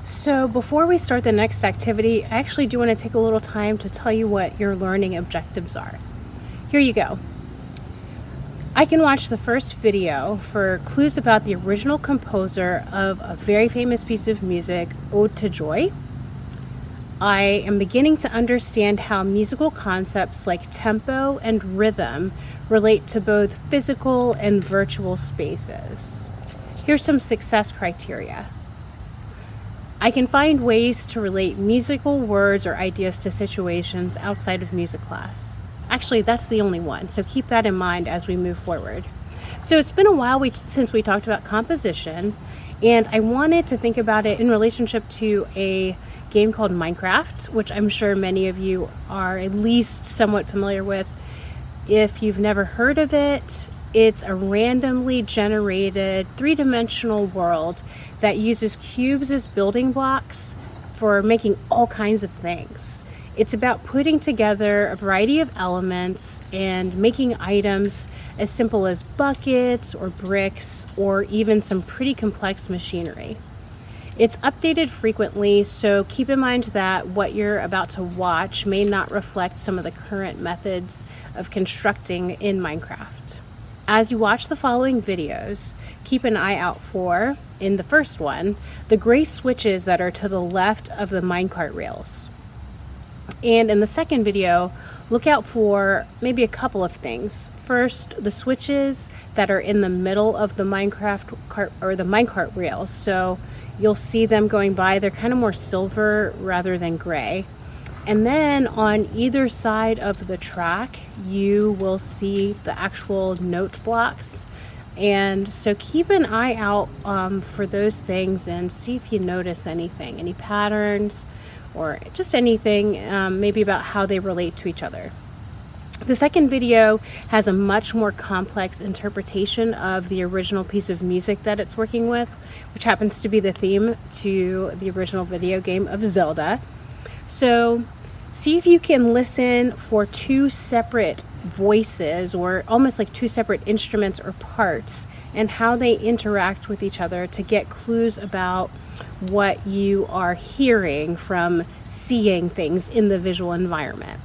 So before we start the next activity, I actually do want to take a little time to tell you what your learning objectives are. Here you go. I can watch the first video for clues about the original composer of a very famous piece of music, Ode to Joy. I am beginning to understand how musical concepts like tempo and rhythm relate to both physical and virtual spaces. Here's some success criteria. I can find ways to relate musical words or ideas to situations outside of music class. Actually, that's the only one, so keep that in mind as we move forward. So it's been a while since we talked about composition, and I wanted to think about it in relationship to a game called Minecraft, which I'm sure many of you are at least somewhat familiar with. If you've never heard of it, it's a randomly generated three-dimensional world that uses cubes as building blocks for making all kinds of things. It's about putting together a variety of elements and making items as simple as buckets or bricks or even some pretty complex machinery. It's updated frequently, so keep in mind that what you're about to watch may not reflect some of the current methods of constructing in Minecraft. As you watch the following videos, keep an eye out for, in the first one, the gray switches that are to the left of the minecart rails. And in the second video, look out for maybe a couple of things. First, the switches that are in the middle of the minecart rails. So you'll see them going by. They're kind of more silver rather than gray. And then on either side of the track, you will see the actual note blocks. And so keep an eye out for those things and see if you notice anything, any patterns or just anything maybe about how they relate to each other. The second video has a much more complex interpretation of the original piece of music that it's working with, which happens to be the theme to the original video game of Zelda. So see if you can listen for two separate voices or almost like two separate instruments or parts and how they interact with each other to get clues about what you are hearing from seeing things in the visual environment.